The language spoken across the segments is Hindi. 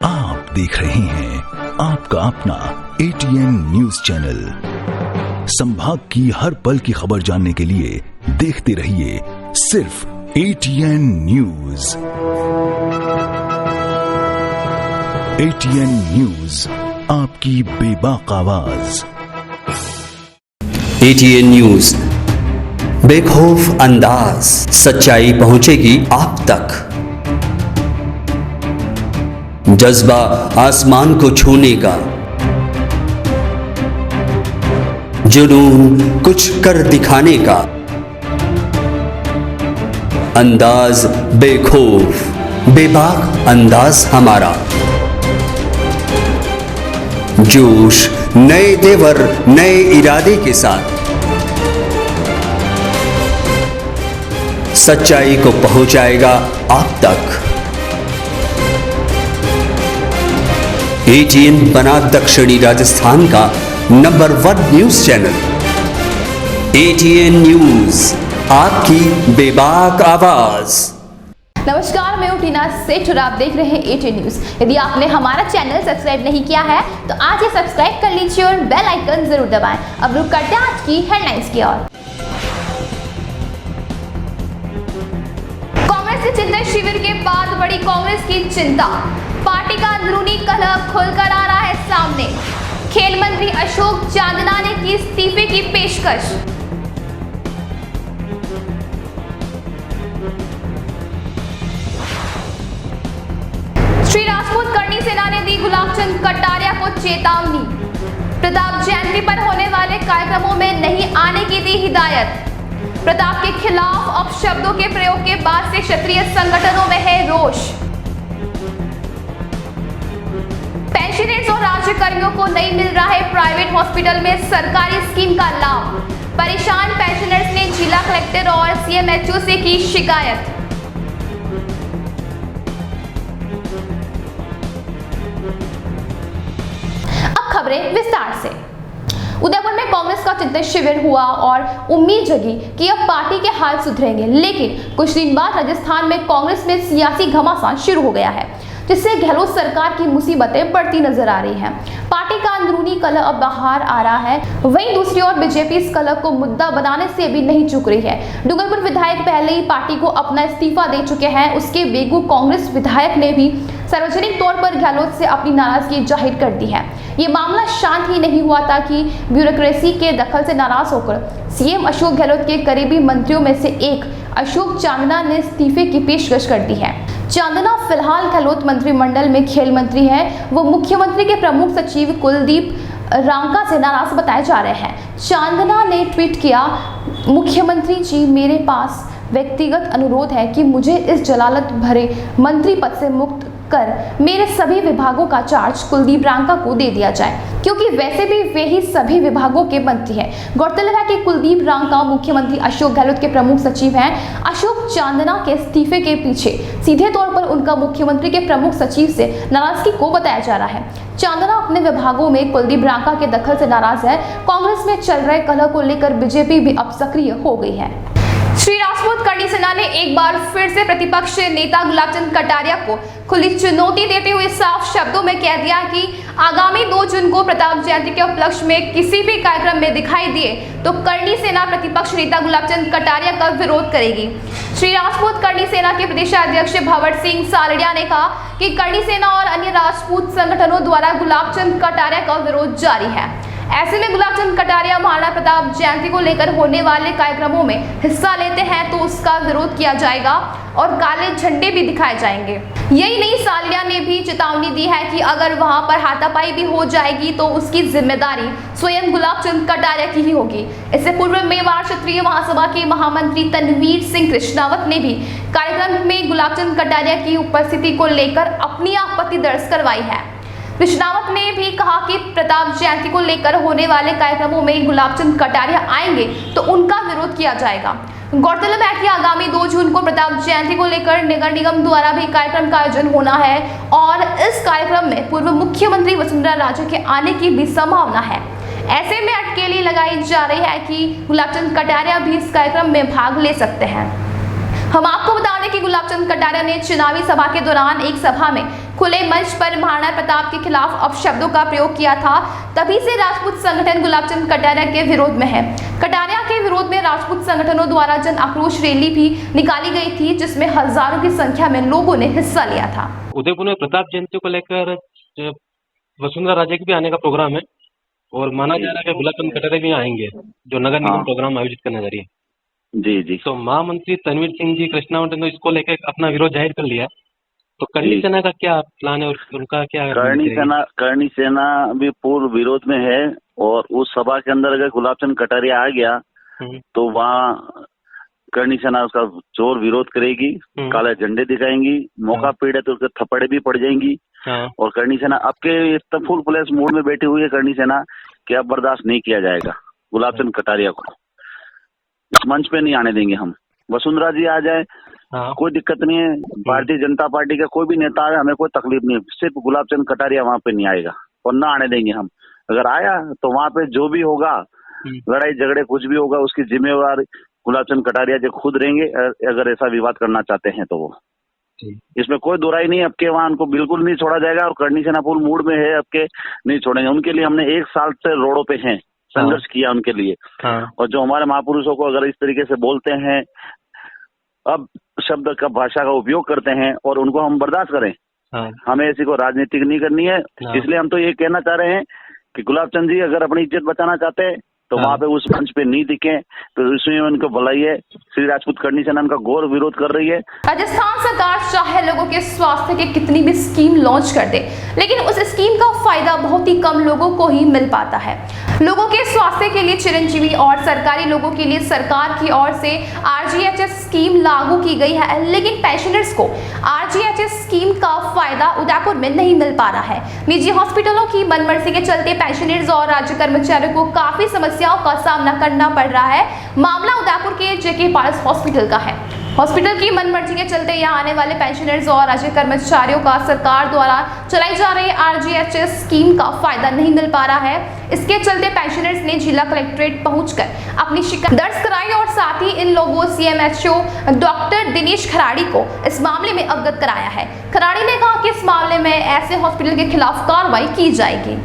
आप देख रहे हैं आपका अपना एटीएन न्यूज चैनल। संभाग की हर पल की खबर जानने के लिए देखते रहिए सिर्फ एटीएन न्यूज। एटीएन न्यूज, आपकी बेबाक आवाज। एटीएन न्यूज, बेखौफ अंदाज, सच्चाई पहुंचेगी आप तक। जज्बा आसमान को छूने का, जुनून कुछ कर दिखाने का, अंदाज बेखौफ बेबाक अंदाज हमारा। जोश नए तेवर नए इरादे के साथ सच्चाई को पहुंचाएगा आप तक। एटीएन बना दक्षिणी राजस्थान का number 1 news channel. ATN news, आपकी बेबाक आवाज। नमस्कार, मैं हूं टीना सेठ और आप देख रहे हैं एटीएन न्यूज। यदि आपने हमारा चैनल सब्सक्राइब नहीं किया है तो आज ही सब्सक्राइब कर लीजिए और बेल आइकन जरूर दबाएं। अब रुक करते हैं आज की हेडलाइंस की ओर। कांग्रेस के चिंतन शिविर के बाद बड़ी कांग्रेस की चिंता, पार्टी का अंदरूनी कलह खुलकर आ रहा है सामने। खेल मंत्री अशोक चांदना ने की इस्तीफे की पेशकश। श्री राजपूत करणी सेना ने दी गुलाबचंद कटारिया को चेतावनी। प्रताप जयंती पर होने वाले कार्यक्रमों में नहीं आने की दी हिदायत। प्रताप के खिलाफ अपशब्दों के प्रयोग के बाद से क्षत्रिय संगठनों में है रोष। पेंशनर्स और राज्य कर्मियों को नहीं मिल रहा है प्राइवेट हॉस्पिटल में सरकारी स्कीम का लाभ। परेशान पेंशनर्स ने जिला कलेक्टर और सीएमएचओ से की शिकायत। अब खबरें विस्तार से। उदयपुर में कांग्रेस का चिंतन शिविर हुआ और उम्मीद जगी कि अब पार्टी के हाल सुधरेंगे, लेकिन कुछ दिन बाद राजस्थान में कांग्रेस में सियासी घमासान शुरू हो गया है, जिससे गहलोत सरकार की मुसीबतें बढ़ती नजर आ रही हैं। पार्टी का अंदरूनी कलह अब बाहर आ रहा है। वहीं दूसरी ओर बीजेपी इस कलह को मुद्दा बनाने से भी नहीं चूक रही है। डूंगरपुर विधायक पहले ही पार्टी को अपना इस्तीफा दे चुके हैं। उसके बेगू कांग्रेस विधायक ने भी सार्वजनिक तौर पर गहलोत से अपनी नाराजगी जाहिर कर दी है। ये मामला शांत ही नहीं हुआ था कि ब्यूरोक्रेसी के दखल से नाराज होकर सीएम अशोक गहलोत के करीबी मंत्रियों में से एक अशोक चांदना ने इस्तीफे की पेशकश कर दी है। चांदना फिलहाल गहलोत मंत्रिमंडल में खेल मंत्री हैं। वो मुख्यमंत्री के प्रमुख सचिव कुलदीप रांका से नाराज बताए जा रहे हैं। चांदना ने ट्वीट किया, मुख्यमंत्री जी, मेरे पास व्यक्तिगत अनुरोध है कि मुझे इस जलालत भरे मंत्री पद से मुक्त कर मेरे सभी विभागों का चार्ज कुलदीप रांका को दे दिया जाए, क्योंकि वैसे भी वे ही सभी विभागों के मंत्री हैं। गौरतलब है कि कुलदीप रांका मुख्यमंत्री अशोक गहलोत के प्रमुख सचिव हैं। अशोक चांदना के इस्तीफे के पीछे सीधे तौर पर उनका मुख्यमंत्री के प्रमुख सचिव से नाराजगी को बताया जा रहा है। चांदना अपने विभागों में कुलदीप रांका के दखल से नाराज है। कांग्रेस में चल रहे कलह को लेकर बीजेपी भी अब सक्रिय हो गई है। श्री राजपूत करणी सेना ने एक बार फिर से प्रतिपक्ष नेता गुलाबचंद कटारिया को खुली चुनौती देते हुए साफ शब्दों में कह दिया कि आगामी 2 जून को प्रताप जयंती के उपलक्ष्य में किसी भी कार्यक्रम में दिखाई दिए तो करणी सेना प्रतिपक्ष नेता गुलाबचंद कटारिया का विरोध करेगी। श्री राजपूत करणी सेना के प्रदेशाध्यक्ष भंवर सिंह सालड़िया ने कहा कि करणी सेना और अन्य राजपूत संगठनों द्वारा गुलाबचंद कटारिया का विरोध जारी है। ऐसे में गुलाबचंद कटारिया महाराणा प्रताप जयंती को लेकर होने वाले कार्यक्रमों में हिस्सा लेते हैं तो उसका विरोध किया जाएगा और काले झंडे भी दिखाए जाएंगे। यही नहीं, सालिया ने भी चेतावनी दी है कि अगर वहां पर हाथापाई भी हो जाएगी तो उसकी जिम्मेदारी स्वयं गुलाबचंद कटारिया की ही होगी। इससे पूर्व मेवाड़ क्षत्रिय महासभा के महामंत्री तनवीर सिंह कृष्णावत ने भी कार्यक्रम में गुलाबचंद कटारिया की उपस्थिति को लेकर अपनी आपत्ति दर्ज करवाई है। कृष्णावत ने भी कहा कि प्रताप जयंती को लेकर होने वाले कार्यक्रमों में गुलाबचंद कटारिया आएंगे तो उनका विरोध किया जाएगा। गौरतलब है कि आगामी 2 जून को प्रताप जयंती को लेकर नगर निगम द्वारा भी कार्यक्रम का आयोजन होना है और इस कार्यक्रम में पूर्व मुख्यमंत्री वसुंधरा राजे के आने की भी संभावना है। ऐसे में अटकेली लगाई जा रही है कि गुलाबचंद कटारिया भी इस कार्यक्रम में भाग ले सकते हैं। हम आपको बता दें कि गुलाबचंद कटारिया ने चुनावी सभा के दौरान एक सभा में खुले मंच पर महाराणा प्रताप के खिलाफ अपशब्दों का प्रयोग किया था। तभी से राजपूत संगठन गुलाबचंद कटारिया के विरोध में है। कटारिया के विरोध में राजपूत संगठनों द्वारा जन आक्रोश रैली भी निकाली गई थी, जिसमें हजारों की संख्या में लोगों ने हिस्सा लिया था। उदयपुर में प्रताप जयंती को लेकर वसुंधरा राजे के भी आने का प्रोग्राम है और माना जा रहा है कि गुलाबचंद कटारिया भी आएंगे, जो नगर निगम प्रोग्राम आयोजित करने जा रही है। जी जी। तो महामंत्री तनवीर सिंह जी कृष्णावंतन ने इसको लेकर अपना विरोध जाहिर कर लिया। तो करणी सेना का क्या प्लान है और उनका क्या? करणी सेना भी पूर्ण विरोध में है और उस सभा के अंदर अगर गुलाबचंद कटारिया आ गया तो वहाँ करणी सेना उसका जोर विरोध करेगी, काले झंडे दिखाएंगी, मौका पीड़े तो उसके थप्पड़े भी पड़ जाएंगी। और करणी सेना अब के इतना फुल पुलिस मोड में बैठी हुई है करणी सेना कि अब बर्दाश्त नहीं किया जाएगा गुलाबचंद कटारिया को। इस मंच पे नहीं आने देंगे हम। वसुंधरा जी आ जाए कोई दिक्कत नहीं है, भारतीय जनता पार्टी का कोई भी नेता आए हमें कोई तकलीफ नहीं है, सिर्फ गुलाबचंद कटारिया वहाँ पे नहीं आएगा और ना आने देंगे हम। अगर आया तो वहाँ पे जो भी होगा, लड़ाई झगड़े कुछ भी होगा, उसकी जिम्मेवार गुलाबचंद कटारिया जो खुद रहेंगे अगर ऐसा विवाद करना चाहते हैं तो वो। इसमें कोई दुराई नहीं है। अब के वहाँ उनको बिल्कुल नहीं छोड़ा जाएगा और करणी सेना फुल मूड में है, अब के नहीं छोड़ेंगे। उनके लिए हमने 1 साल से रोडों पे हैं, संघर्ष किया उनके लिए। और जो हमारे महापुरुषों को अगर इस तरीके से बोलते हैं, अब शब्द का भाषा का उपयोग करते हैं और उनको हम बर्दाश्त करें, हमें ऐसी को राजनीतिक नहीं करनी है। इसलिए हम तो ये कहना चाह रहे हैं कि गुलाबचंद जी अगर अपनी इज्जत बचाना चाहते हैं तो वहाँ पे उस मंच पे नहीं दिखे तो इसमें उनको बुलाइए। श्री राजपूत करणी सेना उनका घोर विरोध कर रही है। राजस्थान सरकार चाहे लोगों के स्वास्थ्य के कितनी भी स्कीम लॉन्च कर दे, लेकिन उस स्कीम का फायदा बहुत ही कम लोगों को ही मिल पाता है। लोगों के स्वास्थ्य के लिए चिरंजीवी और सरकारी लोगों के लिए सरकार की ओर से RGHS स्कीम लागू की गई है, लेकिन पेंशनर्स को RGHS स्कीम का फायदा उदयपुर में नहीं मिल पा रहा है। निजी हॉस्पिटलों की मनमर्जी के चलते पेंशनर्स और राज्य कर्मचारियों को काफी समस्याओं का सामना करना पड़ रहा है। मामला उदयपुर के JK पारस हॉस्पिटल का है। हॉस्पिटल की मनमर्जी के चलते यहाँ आने वाले पेंशनर्स और राज्य कर्मचारियों का सरकार द्वारा चलाई जा रही RGHS स्कीम का फायदा नहीं मिल पा रहा है। इसके चलते पेंशनर्स ने जिला कलेक्ट्रेट पहुंचकर अपनी शिकायत दर्ज कराई और साथ ही इन लोगों CMHO डॉक्टर दिनेश खराड़ी को इस मामले में अवगत कराया है। खराड़ी ने कहा कि इस मामले में ऐसे हॉस्पिटल के खिलाफ कार्रवाई की जाएगी।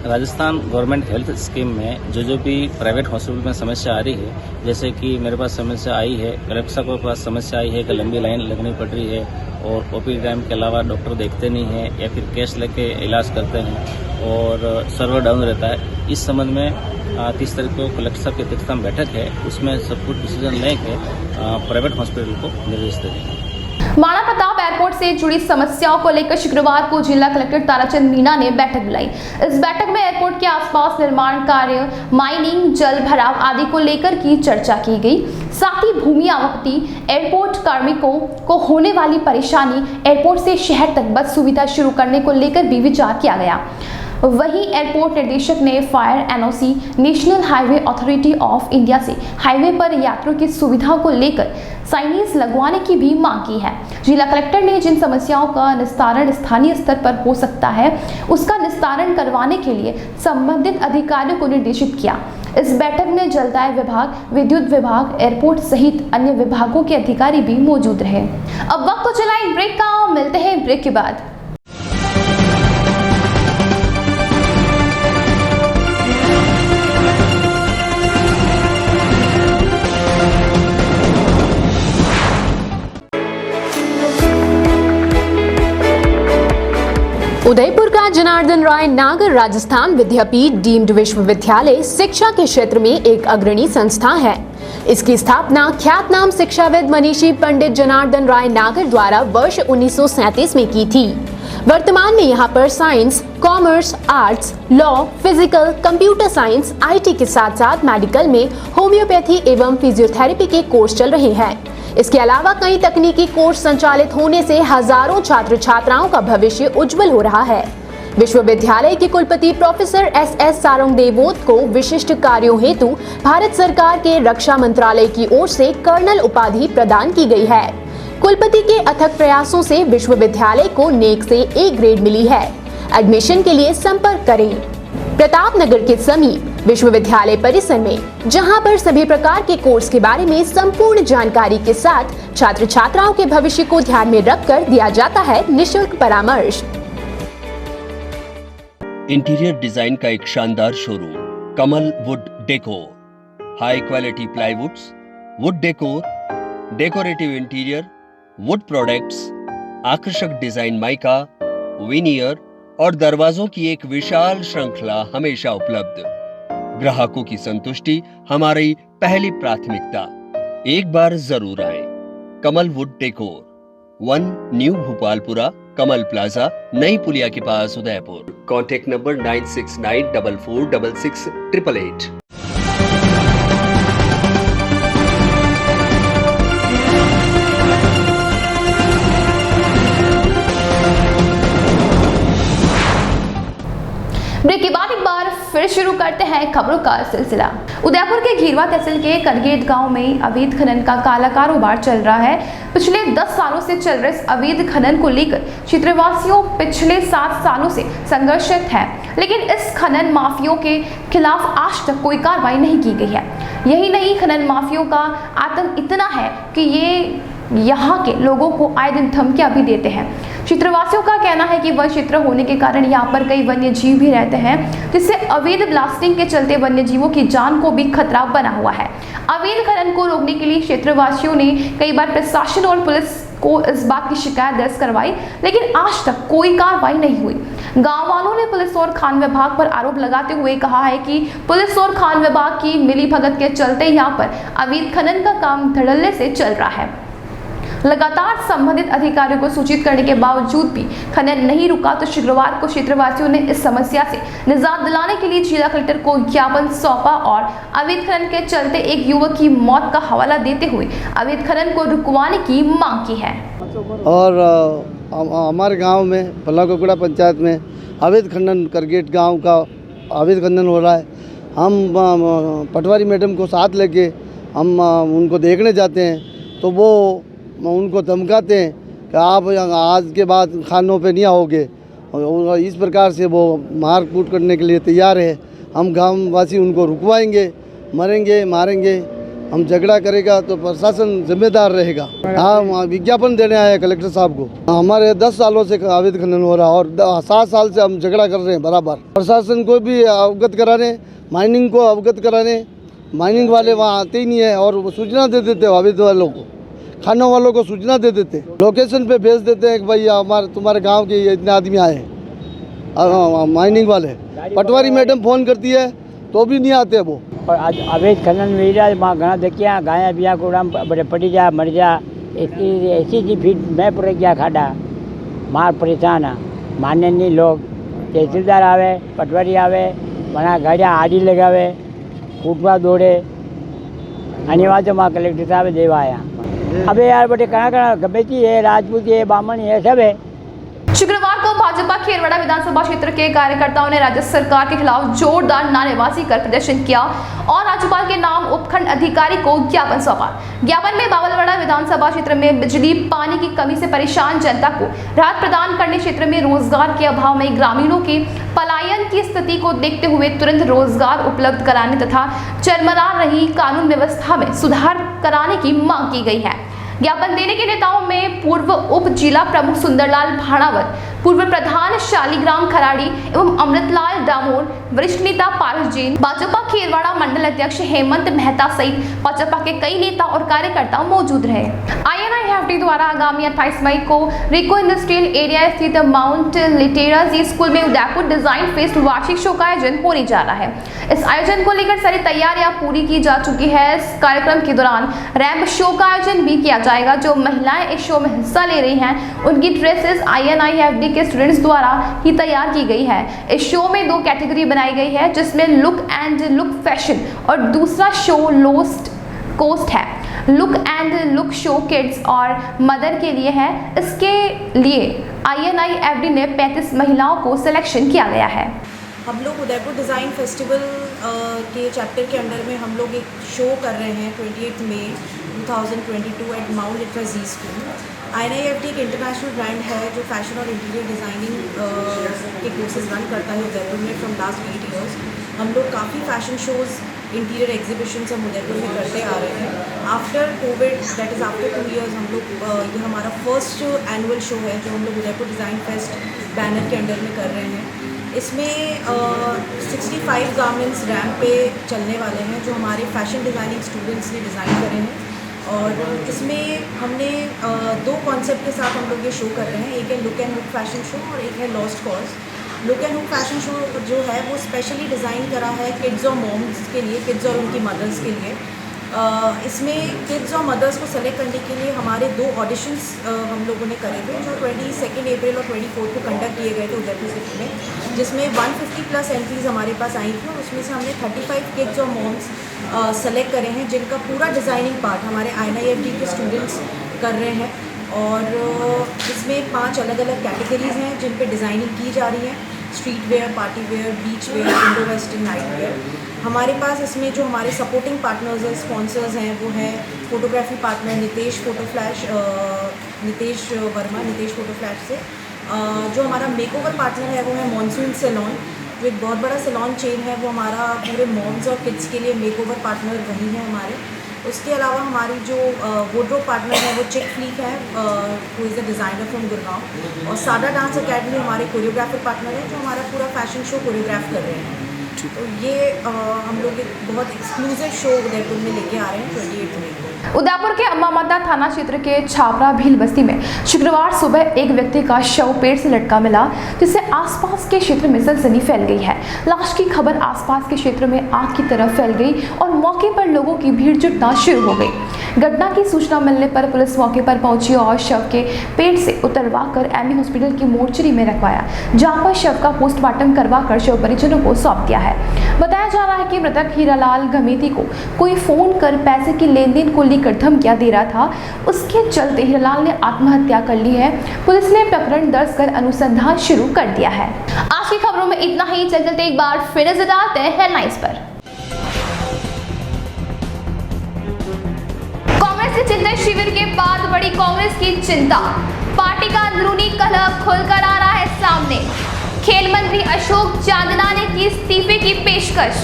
राजस्थान गवर्नमेंट हेल्थ स्कीम में जो भी प्राइवेट हॉस्पिटल में समस्या आ रही है, जैसे कि मेरे पास समस्या आई है, एलेक्सा के पास समस्या आई है कि लंबी लाइन लगनी पड़ रही है और OPD टाइम के अलावा डॉक्टर देखते नहीं है या फिर कैश लेके इलाज करते हैं और सर्वर डाउन रहता है। इस संबंध में 30 तारीख को कलेक्टर साहब की अध्यक्षता में बैठक है, उसमें सब कुछ डिसीजन लेके प्राइवेट हॉस्पिटल को निर्देश दे देंगे। महाराणा प्रताप एयरपोर्ट से जुड़ी समस्याओं को लेकर शुक्रवार को जिला कलेक्टर ताराचंद मीणा ने बैठक बुलाई। इस बैठक में एयरपोर्ट के आसपास निर्माण कार्य, माइनिंग, जल भराव आदि को लेकर की चर्चा की गई। साथ ही भूमि आवंटी, एयरपोर्ट कार्मिकों को होने वाली परेशानी, एयरपोर्ट से शहर तक बस सुविधा शुरू करने को लेकर भी विचार किया गया। वहीं एयरपोर्ट निदेशक ने fire NOC national highway authority of India से हाईवे पर यात्रियों की सुविधाओं को लेकर साइनेज लगवाने की भी मांग की है। जिला कलेक्टर ने जिन समस्याओं का निस्तारण स्थानीय स्तर पर हो सकता है, उसका निस्तारण करवाने के लिए संबंधित अधिकारियों को निर्देशित किया। इस बैठक में जलदाय विभाग, विद्युत विभाग, एयरपोर्ट सहित अन्य विभागों के अधिकारी भी मौजूद रहे। अब वक्त तो चला एक ब्रेक का, मिलते हैं ब्रेक के बाद। उदयपुर का जनार्दन राय नागर राजस्थान विद्यापीठ डीम्ड विश्वविद्यालय शिक्षा के क्षेत्र में एक अग्रणी संस्था है। इसकी स्थापना ख्यातनाम शिक्षाविद मनीषी पंडित जनार्दन राय नागर द्वारा वर्ष 1937 में की थी। वर्तमान में यहाँ पर science, commerce, arts, law, physical, computer science, IT के साथ साथ मेडिकल में होम्योपैथी एवं फिजियोथेरेपी के कोर्स चल रहे हैं। इसके अलावा कई तकनीकी कोर्स संचालित होने से हजारों छात्र छात्राओं का भविष्य उज्जवल हो रहा है। विश्वविद्यालय के कुलपति प्रोफेसर SS सारंगदेवोत को विशिष्ट कार्यों हेतु भारत सरकार के रक्षा मंत्रालय की ओर से कर्नल उपाधि प्रदान की गई है। कुलपति के अथक प्रयासों से विश्वविद्यालय को नेक से A ग्रेड मिली है। एडमिशन के लिए संपर्क करें। प्रताप नगर के समीप विश्वविद्यालय परिसर में, जहां पर सभी प्रकार के कोर्स के बारे में संपूर्ण जानकारी के साथ छात्र छात्राओं के भविष्य को ध्यान में रखकर दिया जाता है निःशुल्क परामर्श। इंटीरियर डिजाइन का एक शानदार showroom Kamal wood decor, high quality प्लाईवुड्स, would decor, decorative interior, would products, आकर्षक डिजाइन माइका, विनियर और दरवाजों की एक विशाल श्रृंखला हमेशा उपलब्ध। ग्राहकों की संतुष्टि हमारी पहली प्राथमिकता। एक बार जरूर आए। Kamal wood decor, 1 new Bhopalpura, Kamal plaza, नई पुलिया के पास, उदयपुर। Contact number 9694466888। ब्रेक के बाद एक बार फिर शुरू करते हैं खबरों का सिलसिला। उदयपुर के घीरवा तहसील के करगेट गांव में अवैध खनन का काला कारोबार चल रहा है। पिछले 10 सालों से चल रहे इस अवैध खनन को लेकर क्षेत्रवासियों पिछले 7 सालों से संघर्षरत है, लेकिन इस खनन माफियों के खिलाफ आज तक कोई कार्रवाई नहीं की गई है। यही नहीं, खनन माफियों का आतंक इतना है कि ये यहाँ के लोगों को आए दिन धमकियां भी देते हैं। क्षेत्रवासियों का कहना है कि वन क्षेत्र होने के कारण यहाँ पर कई वन्य जीव भी रहते हैं, जिससे अवैध ब्लास्टिंग के चलते वन्य जीवों की जान को भी खतरा बना हुआ है। अवैध खनन को रोकने के लिए क्षेत्रवासियों ने कई बार प्रशासन और पुलिस को इस बात की शिकायत दर्ज करवाई, लेकिन आज तक कोई कार्रवाई नहीं हुई। गांव वालों ने पुलिस और खान विभाग पर आरोप लगाते हुए कहा है कि पुलिस और खान विभाग की मिलीभगत के चलते यहाँ पर अवैध खनन का काम धड़ल्ले से चल रहा है। लगातार संबंधित अधिकारियों को सूचित करने के बावजूद भी खनन नहीं रुका, तो शुक्रवार को क्षेत्रवासियों ने इस समस्या से निजात दिलाने के लिए जिला कलेक्टर को ज्ञापन सौंपा और अवैध खनन के चलते एक युवक की मौत का हवाला देते हुए अवैध खनन को रुकवाने की मांग की है। और हमारे गांव में पल्लाकुकड़ा पंचायत में अवैध खनन, करगेट गांव का अवैध खनन हो रहा है। हम पटवारी मैडम को साथ लेके हम उनको देखने जाते हैं, तो वो उनको धमकाते हैं कि आप आज के बाद खानों पे नहीं आओगे, और इस प्रकार से वो मार कूट करने के लिए तैयार है। हम गाँव वासी उनको रुकवाएंगे, मरेंगे मारेंगे, हम झगड़ा करेगा तो प्रशासन जिम्मेदार रहेगा। हाँ, विज्ञापन देने आए हैं कलेक्टर साहब को। हमारे 10 सालों से अवैध खनन हो रहा है और 7 साल से हम झगड़ा कर रहे हैं बराबर। प्रशासन को भी अवगत कराने, माइनिंग को अवगत कराने, माइनिंग वाले वहाँ आते ही नहीं है और वो सूचना दे देते हैं अवैध वालों को, खानों वालों को सूचना दे देते, लोकेशन पे भेज देते हैं कि भाई तुम्हारे गांव के इतने आदमी आए हैं माइनिंग वाले। पटवारी मैडम फोन करती है तो भी नहीं आते वो। और आज अवैध खनन में रहा वहाँ घना देखिया गाय बिया को बड़े पड़ी जा मर जा, ऐसी जी फिर मैं पड़ गया खाड़ा, मार परेशान है, माने नहीं लोग। तहसीलदार आवे, पटवारी आवे, वहाँ गाड़ियाँ आड़ी लगावे, फूटवा दौड़े, अनिवार्य तो वहाँ कलेक्टर साहब देवा आया। अबे यार बटे कहाँ गबेची है, राजपूत है, बामन है, सब है। शुक्रवार को भाजपा खेरवाड़ा विधानसभा क्षेत्र के कार्यकर्ताओं ने राज्य सरकार के खिलाफ जोरदार नारेबाजी कर प्रदर्शन किया और राज्यपाल के नाम उपखंड अधिकारी को ज्ञापन सौंपा। ज्ञापन में बावलवाड़ा विधानसभा क्षेत्र में बिजली पानी की कमी से परेशान जनता को राहत प्रदान करने, क्षेत्र में रोजगार के अभाव में ग्रामीणों के पलायन की स्थिति को देखते हुए तुरंत रोजगार उपलब्ध कराने तथा चरमरा रही कानून व्यवस्था में सुधार कराने की मांग की गई है। ज्ञापन देने के नेताओं में पूर्व उप जिला प्रमुख सुंदरलाल भाणावत, पूर्व प्रधान शालीग्राम खराड़ी एवं अमृतलाल डामोर, वरिष्ठ नेता पारस जैन, भाजपा खेरवाड़ा मंडल अध्यक्ष हेमंत मेहता सहित भाजपा के कई नेता और कार्यकर्ता मौजूद रहे। INIFT द्वारा आगामी 28 मई को रिको इंडस्ट्रियल एरिया स्थित माउंट लिटेराजी स्कूल में उदयपुर डिजाइन फेस्ट वार्षिक शो का आयोजन होने जा रहा है। इस आयोजन को लेकर सारी तैयारियां पूरी की जा चुकी है। इस कार्यक्रम के दौरान रैंप शो का आयोजन भी किया जाएगा। जो महिलाएं इस शो में हिस्सा ले रही हैं, उनकी ड्रेसेस INIFT के स्टूडेंट्स द्वारा ही तैयार की गई है। इस शो में 2 कैटेगरी बनाई गई है, जिसमें लुक एंड लुक फैशन और दूसरा शो लोस्ट कोस्ट है। Look and look show kids और मदर के लिए है। इसके लिए INIFT ने 35 महिलाओं को सिलेक्शन किया गया है। हम लोग उदयपुर डिज़ाइन फेस्टिवल के चैप्टर के अंडर में हम लोग एक शो कर रहे हैं 28 मई 2022 at mount literacy school. INIFT एक इंटरनेशनल ब्रांड है जो फैशन और इंटीरियर डिज़ाइनिंग के कोर्सेज रन करता है उदयपुर में फ्रॉम लास्ट 8 ईयर्स। हम लोग काफ़ी फैशन शोज़, इंटीरियर एग्जीबिशंस हम उदयपुर में करते आ रहे हैं। After Covid, that is after 2 years, हम लोग ये हमारा फर्स्ट एनुअल शो है जो हम लोग उदयपुर डिज़ाइन फेस्ट बैनर के अंडर में कर रहे हैं। इसमें 65 गारमेंट्स रैम्प पे चलने वाले हैं जो हमारे फैशन डिज़ाइनिंग स्टूडेंट्स ने डिज़ाइन करे हैं। और इसमें हमने 2 कॉन्सेप्ट के साथ हम लोग ये शो कर रहे हैं। एक है look and hook fashion show और एक है lost cause. Look and hook fashion show जो है वो स्पेशली डिज़ाइन करा है किड्स और मॉम्स के लिए, किड्स और उनकी मदर्स के लिए। इसमें किड्स और मदर्स को सेलेक्ट करने के लिए हमारे 2 ऑडिशंस हम लोगों ने करे थे जो 22 अप्रैल और 24 को कंडक्ट किए गए थे उदयपुर सिटी में, जिसमें 150+ एंट्रीज़ हमारे पास आई थी और उसमें से हमने 35 किड्स और मॉम्स सेलेक्ट करे हैं जिनका पूरा डिज़ाइनिंग पार्ट हमारे INIFT के स्टूडेंट्स कर रहे हैं। और इसमें 5 अलग अलग कैटेगरीज़ हैं जिन पे डिज़ाइनिंग की जा रही है। Street wear, party wear, beach wear, Indo western, night wear. हमारे पास इसमें जो हमारे सपोर्टिंग पार्टनर्स हैं, स्पॉन्सर्स हैं, वो है photography partner Nitesh photo flash, Nitesh Verma, Nitesh photo flash से। जो हमारा मेकओवर पार्टनर है वो है मॉनसून सैलून, जो एक बहुत बड़ा सैलून चेन है। वो हमारा पूरे मॉम्स और किड्स के लिए मेकओवर पार्टनर वही है हमारे। उसके अलावा हमारी जो वार्डरोब पार्टनर है वो चिक फ्लीक है, who is the designer from Gurgaon. और साडा डांस अकेडमी हमारे कोरियोग्राफर पार्टनर है जो हमारा पूरा फैशन शो कोरियोग्राफ कर रहे हैं। तो ये हम लोग एक बहुत एक्सक्लूसिव शो उदयपुर में लेके आ रहे हैं 28 मई को। उदयपुर के अम्बा माता थाना क्षेत्र के छापरा भील बस्ती में शुक्रवार सुबह एक व्यक्ति का शव पेड़ से लटका मिला, जिससे आसपास के क्षेत्र में सनसनी फैल गई है। लाश की खबर आसपास के क्षेत्र में आग की तरह फैल गई और मौके पर लोगों की भीड़ जुटना शुरू हो गई। घटना की सूचना मिलने पर पुलिस मौके पर पहुंची और शव के पेड़ से उतरवा कर एमई हॉस्पिटल की मोर्चरी में रखवाया, जहां पर शव का पोस्टमार्टम करवा कर शव परिजनों को सौंप दिया है। बताया जा रहा है कि मृतक हीरालाल गमेती को कोई फोन कर पैसे की लेन देन को लेकर धमकियां दे रहा था। उसके चलते हीरालाल ने आत्महत्या कर ली है। पुलिस ने प्रकरण दर्ज कर अनुसंधान शुरू कर दिया है। आज की खबरों में इतना ही। चलते एक बार फिर नजर डालते हैं हेडलाइंस पर। कांग्रेस के चिंतन शिविर के बाद बड़ी कांग्रेस की चिंता, पार्टी का अंदरूनी कलह खुलकर आ रहा है सामने। खेल मंत्री अशोक चांदना ने की इस्तीफे की पेशकश।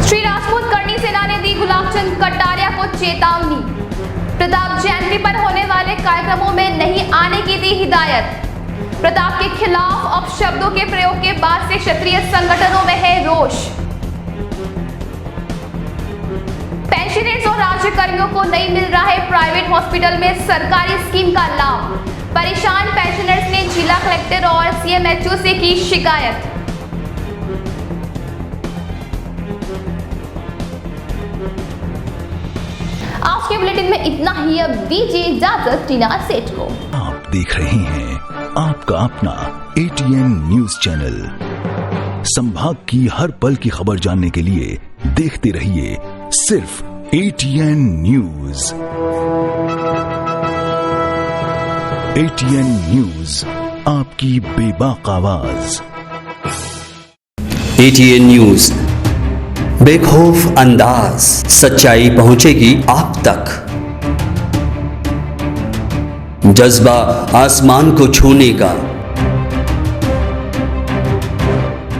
श्री राजपूत करनी सेना ने दी गुलाबचंद कटारिया को चेतावनी। प्रताप जयंती पर होने वाले कार्यक्रमों में नहीं आने की दी हिदायत। प्रताप के खिलाफ अपशब्दों के प्रयोग के बाद से क्षत्रिय संगठनों में है रोष। पेंशनर्स और राज्य कर्मियों को नहीं मिल रहा है प्राइवेट हॉस्पिटल में सरकारी स्कीम का लाभ। परेशान पेंशनर्स ने जिला कलेक्टर और CMHO से की शिकायत। आज के बुलेटिन में इतना ही। अब दीजिए इजाजत टीना सेठ को। आप देख रहे हैं आपका अपना ATN न्यूज चैनल। संभाग की हर पल की खबर जानने के लिए देखते रहिए सिर्फ ATN न्यूज। ATN न्यूज, आपकी बेबाक आवाज। ATN न्यूज, बेखौफ अंदाज, सच्चाई पहुंचेगी आप तक। जज्बा आसमान को छूने का,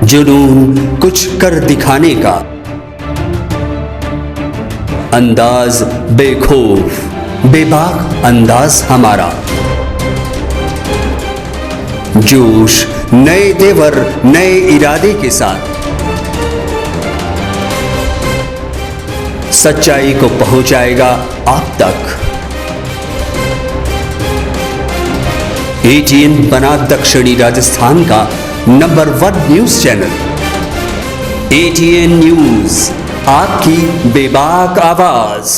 जुनून कुछ कर दिखाने का, अंदाज बेखौफ बेबाक अंदाज हमारा। जोश नए तेवर नए इरादे के साथ, सच्चाई को पहुंचाएगा आप तक। ATN बना दक्षिणी राजस्थान का number 1 news channel. ATN news, आपकी बेबाक आवाज।